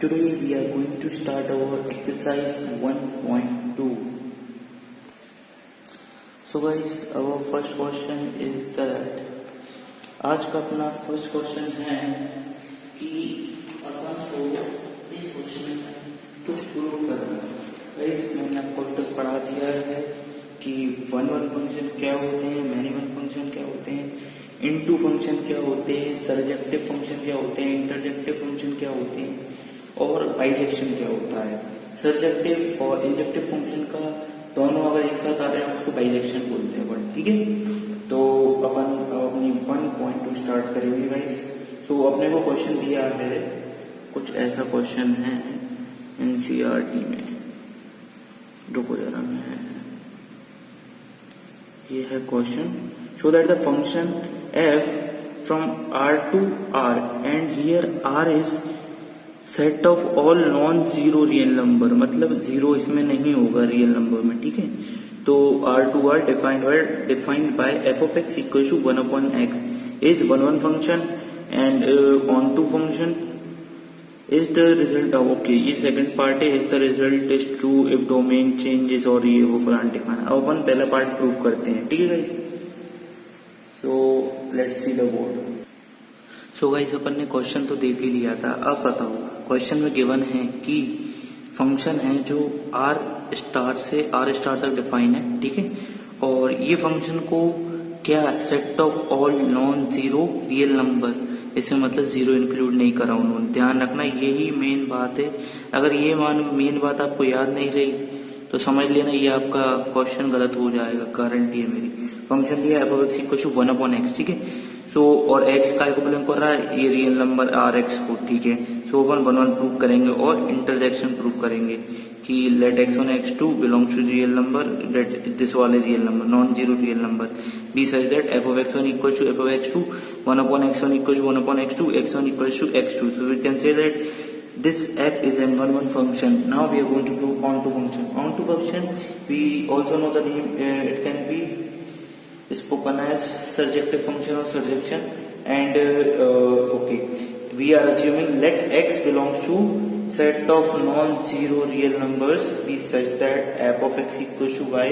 Today we are going to start our exercise 1.2. So guys, our first question is that आज का अपना first question है कि अपन को इस क्वेश्चन में कुछ प्रूव करना है। गाइस मैंने आपको तक पढ़ा दिया है कि वन फंक्शन क्या होते हैं, मैनी वन फंक्शन क्या होते हैं, इनटू फंक्शन क्या होते हैं, सरजेक्टिव फंक्शन क्या होते हैं, इंटरजेक्टिव फंक्शन क्या होते हैं और बाइजेक्शन क्या होता है। सरजेक्टिव और इंजेक्टिव फंक्शन का दोनों अगर एक साथ आ रहे हैं उसको बाइजेक्शन बोलते हैं। बट ठीक है, तो अपन अपनी 1.2 स्टार्ट करेंगे गाइस। तो अपने को क्वेश्चन दिया है, कुछ ऐसा क्वेश्चन है एनसीईआरटी में, रुको जरा मैं, ये है question. Show that the function f from r to r and here r is set of all non zero real number, मतलब जीरो इसमें नहीं होगा रियल नंबर में। ठीक है, तो R2R defined by f of x equal to 1/x is one function and onto function is the result. Okay, ये second part है, is the result is true if domain changes और ये वो फलान ठिकाना। अब अपन पहला पार्ट प्रूव करते हैं। ठीक है guys, so let's see the board. So guys अपन ने क्वेश्चन तो देख ही लिया था। अब बताओ, क्वेश्चन में गिवन है कि फंक्शन है जो r स्टार तक डिफाइन है। ठीक है, और ये फंक्शन को क्या set of all non zero real number, इसमें मतलब जीरो इंक्लूड नहीं करा उन्होंने। ध्यान रखना, यही मेन बात है। अगर ये मेन बात आपको याद नहीं रही तो समझ लेना ये आपका क्वेश्चन गलत हो जाएगा, गारंटी है मेरी। फंक्शन दिया f of x equal to 1/x। ठीक है, सो और x का को बिलोंग कर रहा है ये रियल नंबर rx को। ठीक है, सो अपन 1 प्रूव करेंगे और इंटरजेक्शन प्रूव करेंगे कि let x1 x2 belongs to real number, let this वाले real number non zero real number be such that f of x1 equal to f of x2 1/x1 equal to 1/x2 x1 equal to x2। So we can say that this f is an one function. Now we are going to prove onto function. Onto function we also know the name, it can be spoken as surjective function or surjection, and okay, we are assuming let x belongs to set of non-zero real numbers be such that f of x equals to y।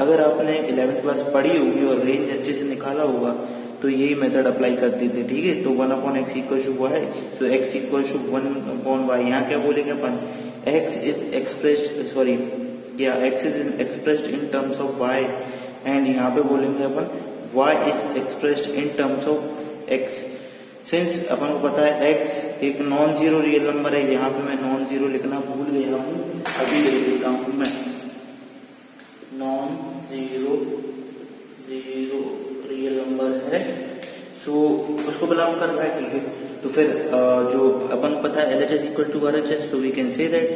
अगर आपने 11th class पढ़ी होगी और range अच्छे से निकाला होगा तो यही मेथड अप्लाई कर देते। ठीक है, तो 1/x equal to y, so x equal to 1/y। यहाँ क्या बोलेंगे अपन, x is expressed in terms of y, and यहाँ पे बोलेंगे अपन y is expressed in terms of x। Since अपन को पता है x एक नॉन जीरो रियल नंबर है, यहाँ पे मैं नॉन जीरो लिखना भूल गया हूँ, अभी लिख देता हूँ मैं, नॉन जीरो रियल नंबर है, सो उसको बिलोंग कर रहा है। ठीक है, तो फिर जो अपन पता है LHS equal to RHS, so we can say that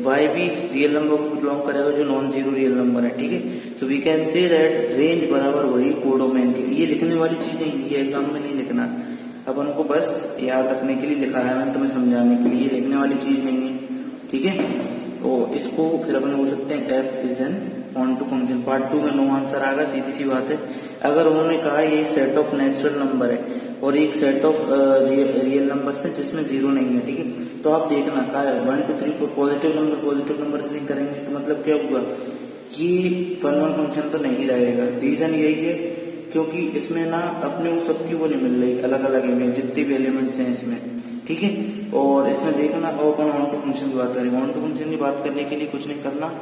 y भी रियल नंबर को बिलोंग करेगा जो नॉन जीरो रियल नंबर है। ठीक है, so we can say that range बराबर वही कोडोमेन के। ये लिखने वाली चीज नहीं है, ये एग्जाम में नहीं लिखना, अपन को बस याद रखने के लिए लिखा है मैंने तुम्हें समझाने के लिए, लिखने वाली चीज नहीं है। ठीक है, तो इसको फिर अपन बोल सकते हैं f is an onto function. Part 2 में नो आंसर आएगा, सीधी सी बात है। अगर उन्होंने कहा ये सेट ऑफ नेचुरल नंबर है और एक सेट ऑफ रियल नंबर है जिसमें जीरो नहीं है, ठीक है, तो आप देखना कहा है 1 2 3 4 पॉजिटिव नंबर से लिंक करेंगे तो मतलब क्या हुआ, ये वन फंक्शन तो नहीं रहेगा। रीजन यही है क्योंकि इसमें ना अपने को सबकी वो नहीं मिल रही, अलग अलग इमेज जितने भी एलिमेंट्स हैं इसमें। ठीक है, और इसमें देखना अपन ऑन टू फंक्शन की बात करेंगे। ऑन टू फंक्शन की बात करने के लिए कुछ नहीं करना,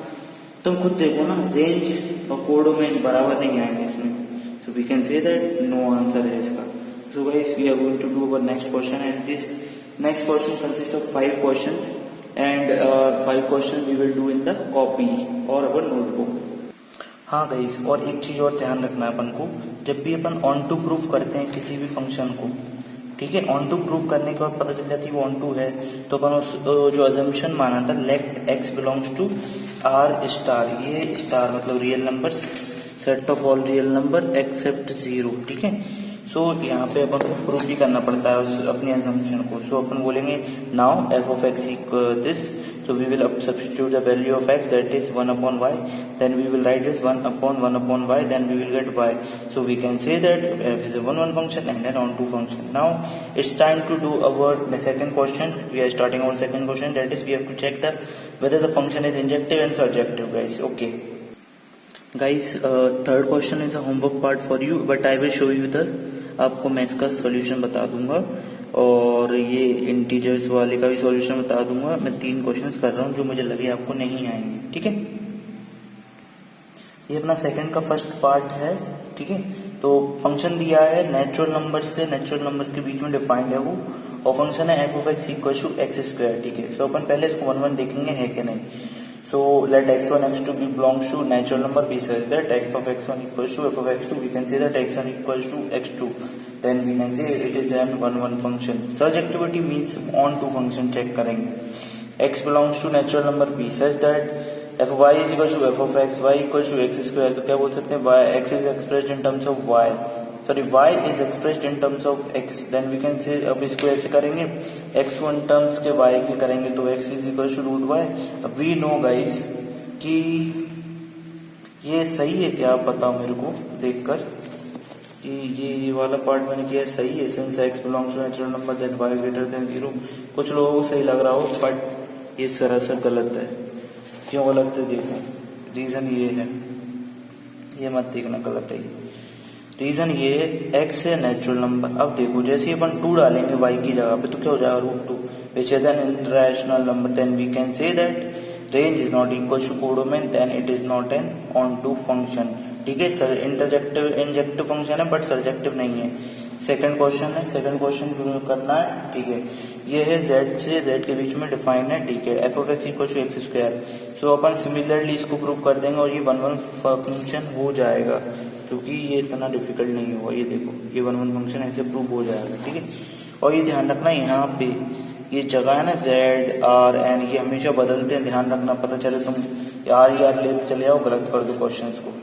तुम खुद देखो ना, रेंज और कोडोमेन बराबर नहीं आएंगे इसमें, so we can say that no answer है इसका। So guys, we are going to do our next question, and this next question consists of 5 questions, and 5 questions we will do in the copy or our notebook। हाँ guys, और एक चीज और ध्यान रखना है अपन को, जब भी अपन ऑन टू प्रूफ करते हैं किसी भी फंक्शन को, ठीक है, ऑन टू प्रूफ करने के बाद पता चल जाती है वो ऑन टू है, तो अपन उस जो अजम्पशन माना था let x belongs to r star, ये स्टार मतलब real numbers, set of all real number except zero. ठीक है, सो यहाँ पे अपन को प्रूफ भी करना पड़ता है उस अपनी अजम्पशन को। सो अपन बोलेंगे now f of x equal this, so we will substitute the value of x, that is 1/y, then we will write this 1 upon y, then we will get y. So we can say that f is a one function and an onto function. Now it's time to do our second question. We are starting our second question, that is we have to check the whether the function is injective and surjective, guys. Okay guys, third question is a homework part for you, but I will show you the, आपको मैं इसका solution बता दूंगा और ये integers वाले का भी सॉल्यूशन बता दूंगा. मैं 3 क्वेश्चंस कर रहा हूँ जो मुझे लगे आपको नहीं आएंगे. ठीक है, ये अपना सेकंड का फर्स्ट पार्ट है. ठीक है, तो फंक्शन दिया है नेचुरल नंबर से नेचुरल नंबर के बीच में डिफाइंड है वो, और फंक्शन है f of x equal to x square. ठीक है, सो अपन पहले इसको 1 1 देखेंगे है कि नहीं. So let x1 x2 be belongs to natural number be such that f of x1 equals to f of x2. We can say that x1 equals to x2. Then we can say it is an 1 1 function. Surjectivity means on to function check करेंगे. x belongs to natural number b such that f of y is equals to f of x, y equals to x square. तो क्या बोल सकते हैं, y x is expressed in terms of y. Sorry, y is expressed in terms of x. Then we can say, अब इसको ऐसे करेंगे, x को in terms के y के करेंगे तो x is equal to root y. अब we know guys कि ये सही है क्या, आप बताओ मेरे को देखकर कि ये वाला पार्ट मैंने किया सही है. Since x belongs to natural number then y greater than 0. कुछ लोगों को सही लग रहा हो बट ये सरासर गलत है. क्यों गलत है देखो, रीजन ये है, ये मत देखना गलत है. रीजन ये है x है नेचुरल नंबर. अब देखो जैसे ही अपन 2 डालेंगे y की जगह पे तो क्या हो जाएगा root 2, which is an irrational number. Then we can say that range is not equal to codomain, then it is not an onto function. ठीक है, सर इंटरजेक्टिव इंजेक्टिव फंक्शन है बट सर्जेक्टिव नहीं है. Second question है, second question करना है. ठीक है, ये है z से z के बीच में डिफाइन है. ठीक है, f of x equal to x square. So अपन सिमिलरली इसको प्रूव कर देंगे और ये 1 1 फंक्शन हो जाएगा क्योंकि ये इतना डिफिकल्ट नहीं होगा. ये देखो ये 1 1 फंक्शन ऐसे प्रूव हो जाएगा. ठीक है, और ये ध्यान रखना यहाँ पे ये जगह है ना z r n, ये हमेशा बदलते हैं, ध्यान रखना. पता चले तुम यार लेते चले जाओ, गलत कर दो क्वेश्चन को.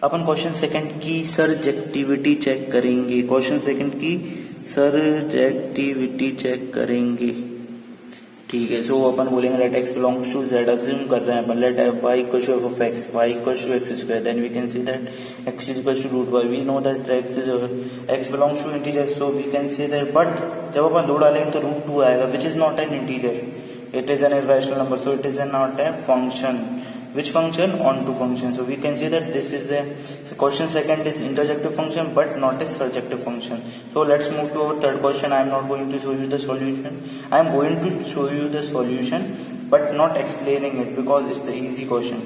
अपन क्वेश्चन सेकंड की सर्जेक्टिविटी चेक करेंगे. क्वेश्चन सेकंड की सर्जेक्टिविटी चेक करेंगे. ठीक है, सो अपन बोलेंगे let x belongs to z, assume कर रहे हैं अपन, let y equals to f of x, y equals to x square. Then we can see that x is equals to root y. We know that x belongs to integer, so we can say that, but जब अपन 2 डालेंगे तो root 2 आएगा which is not N integer, it is an irrational number, so it is not a function. Which function? On to function. So we can say that this is the question second is interjective function but not a surjective function. So let's move to our third question. I am not going to show you the solution. I am going to show you the solution but not explaining it because it's the easy question.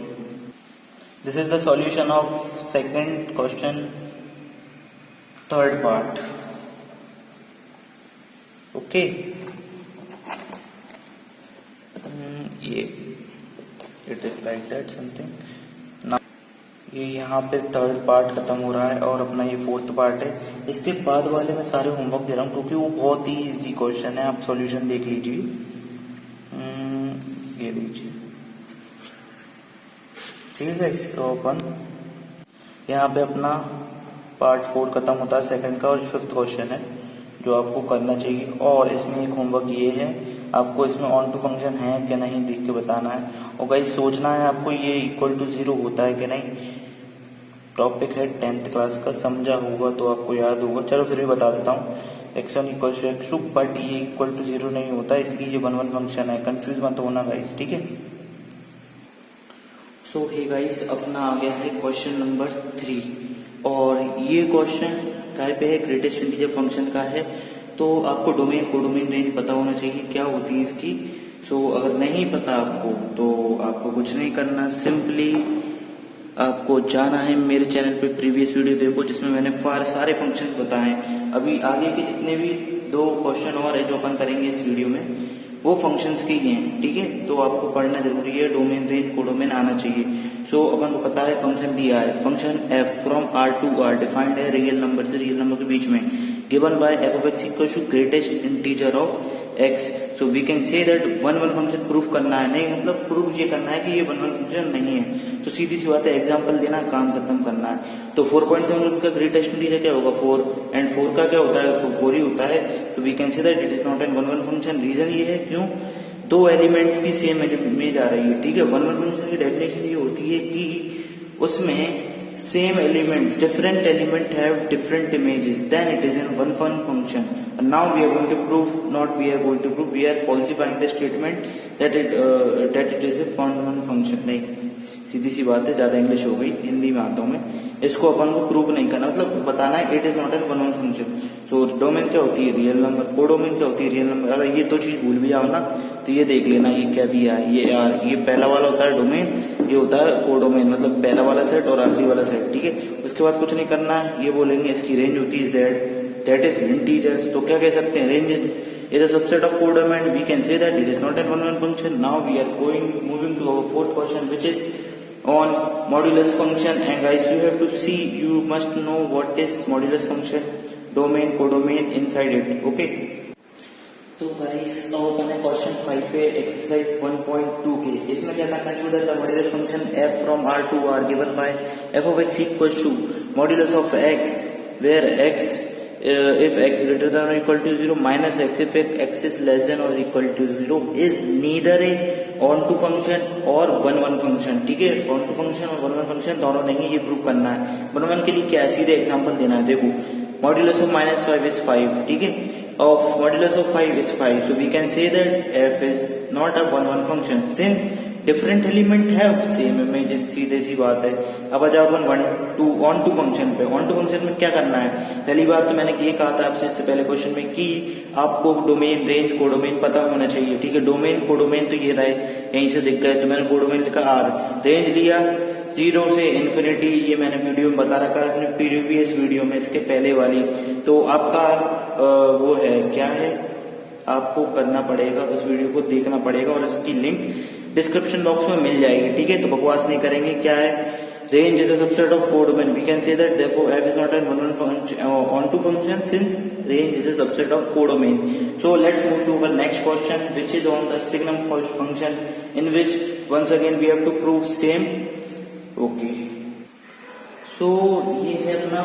This is the solution of second question, third part. Okay. It is like that something. Now ये यहाँ पे third part खत्म हो रहा है और अपना ये फोर्थ पार्ट है. इसके बाद वाले मैं सारे होमवर्क दे रहा हूँ क्योंकि वो बहुत ही इजी क्वेश्चन है. आप सॉल्यूशन देख लीजिए, ये लीजिए. ठीक है, तो अपन यहाँ पे अपना पार्ट 4 खत्म होता है सेकंड का, और 5th क्वेश्चन है जो आपको करना चाहिए. और इसमें एक होमवर्क ये है, आपको इसमें ऑन टू फंक्शन है क्या नहीं देख के बताना है. और गाइस सोचना है आपको ये इक्वल टू 0 होता है कि नहीं. टॉपिक है 10th क्लास का, समझा होगा तो आपको याद होगा. चलो फिर भी बता देता हूँ. x1 equal to x2 but ये इक्वल टू 0 नहीं होता, इसलिए ये 1 1 फंक्शन है. कंफ्यूज मत होना गाइस, ठीक है. सो हे गाइस, अपना आ गया है क्वेश्चन नंबर 3 और ये क्वेश्चन काय पे है, ग्रेटेस्ट इंटीजर फंक्शन का है. तो आपको डोमेन कोडोमेन रेंज पता होना चाहिए क्या होती है इसकी. सो अगर नहीं पता आपको तो आपको कुछ नहीं करना, सिंपली आपको जाना है मेरे चैनल पे प्रीवियस वीडियो देखो जिसमें मैंने सारे फंक्शंस बताए. अभी आगे के जितने भी 2 क्वेश्चन और है जो अपन करेंगे इस वीडियो में वो फंक्शंस के ही हैं. ठीक है, तो आपको पढ़ना जरूरी है, डोमेन रेंज कोडोमेन आना चाहिए. सो अपन को पता है फंक्शन दिया है, function f from r to r defined है रियल नंबर से रियल नंबर के बीच में, given by f of x equals to greatest integer of x. So we can say that 1 1 function proof करना है, नहीं मतलब प्रूफ ये करना है कि ये 1 1 फंक्शन नहीं है. तो सीधी सी बात है, एग्जांपल देना, काम खत्म करना है. तो 4.7 का ग्रेटेस्ट इंटीजर क्या होगा 4, एंड 4 का क्या होता है, 4 ही होता है. तो we can say that it is not an 1 1 function. Reason ये है क्यों, दो एलिमेंट्स की सेम इमेज आ रही है, ठीक है। वन वन फंक्शन की डेफिनेशन ये होती है कि उसमें same elements, different element have different images, then it is in one one function. Now we are going to prove, not we are going to prove, we are falsifying the statement that it is a one one function. नहीं, सीधी सी बात है, ज्यादा English हो गई, हिंदी में आता हूं मैं। इसको अपन को प्रूव नहीं करना, मतलब बताना है it is not an one one function. So domain क्या होती है, रियल नंबर, कोडोमेन क्या होती है, रियल नंबर। अगर ये दो चीज भूल भी जाओ ना तो ये देख लेना ये क्या दिया है, ये यार ये पहला वाला होता है डोमेन, ये होता है कोडोमेन, मतलब पहला वाला सेट और आखिरी वाला सेट, ठीक है। उसके बाद कुछ नहीं करना है, ये बोलेंगे इसकी रेंज होती है जेड, दैट इज इंटीजर्स। तो क्या कह सकते हैं, range is a subset of codomain, we can say that it is not a one-one function. Now we are moving to our fourth question, which is on modulus function. And guys, you have to see, you must know what is modulus function, domain, codomain inside it, okay? तो guys अब अपन है question 5 पे, exercise 1.2 के। इसमें क्या करना है, show that the modulus function f from r to r given by f of x equals to modulus of x where x if x greater than or equal to 0 minus x if x is less than or equal to 0 is neither a onto function और one one function, ठीक है। onto function और one one function दोनों नहीं, ये prove करना है। One one के लिए क्या है, सीधे एग्जांपल देना है। देखो मॉड्यूलस ऑफ -5 is 5, ठीक है, of modulus of 5 is 5, so we can say that f is not a one one function since different element है सेम इमेजेस, सीधे सी बात है। अब आ जाओ अपन ऑन टू फंक्शन पे। ऑन टू फंक्शन में क्या करना है, पहली बात तो मैंने ये कहा था आपसे इससे पहले क्वेश्चन में कि आपको डोमेन, रेंज, कोडोमेन पता होना चाहिए, ठीक है। डोमेन कोडोमेन तो ये रहे, यहीं से दिख गए, तो मैंने कोडोमेन लिखा आर, रेंज लिया 0 से इन्फिनिटी, ये मैंने वीडियो में बता रखा है अपने प्रीवियस वीडियो में, इसके पहले वाली। तो आपका वो है क्या है, आपको करना पड़ेगा, उस वीडियो को देखना पड़ेगा और इसकी लिंक डिस्क्रिप्शन बॉक्स में मिल जाएगी, ठीक है। तो बकवास नहीं करेंगे। क्या है, range is a subset of codomain, we can say that therefore f is not an one one function onto function since range is a subset of codomain. So let's move to our next question which is on the signum function in which once again we have to prove same, okay. So ये है अपना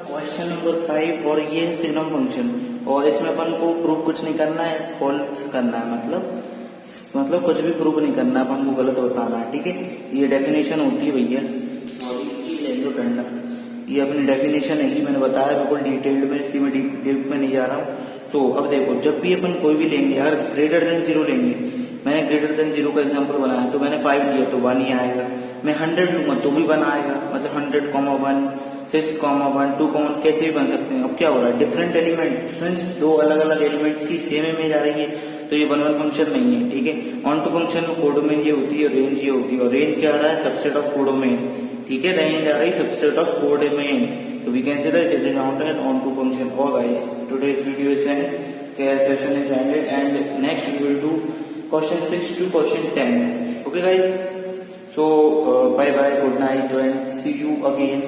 question number 5 और ये है signum function, और इसमें अपन को prove कुछ नहीं करना है, फॉल्स करना है, मतलब कुछ भी प्रूव नहीं करना, अपन को गलत बताना है, ठीक है। ये डेफिनेशन होती है भैया, सॉरी ले लो डंडा, ये अपनी डेफिनेशन है, मैंने बताया बिल्कुल डिटेल्ड में, इसलिए मैं डिटेल में नहीं जा रहा हूँ। तो अब देखो, जब भी अपन कोई भी लेंगे, अगर ग्रेटर देन 0 लेंगे, मैंने ग्रेटर देन 0 का एग्जाम्पल बनाया, तो मैंने 5 लिया तो 1 ही आएगा। मैं 100 लूंगा तो भी 1 आएगा, मतलब 100,1 6,1 2,1 कैसे भी बन सकते हैं। अब क्या हो रहा है, डिफरेंट एलिमेंट, सिंस दो अलग अलग एलिमेंट्स की सेम इमेज आ रही है, तो ये वन वन फंक्शन नहीं है, ठीक है। ऑन टू फंक्शन में कोडोमेन ये होती है, रेंज ये होती है, और रेंज क्या आ रहा है, सबसेट ऑफ कोडोमेन, ठीक है। रेंज आ रही है सबसेट ऑफ कोडोमेन, तो we can say that it is not an onto function. और guys today's video is end, session is ended, and next we will do question 6 to question 10, okay guys. So bye bye, good night and see you again.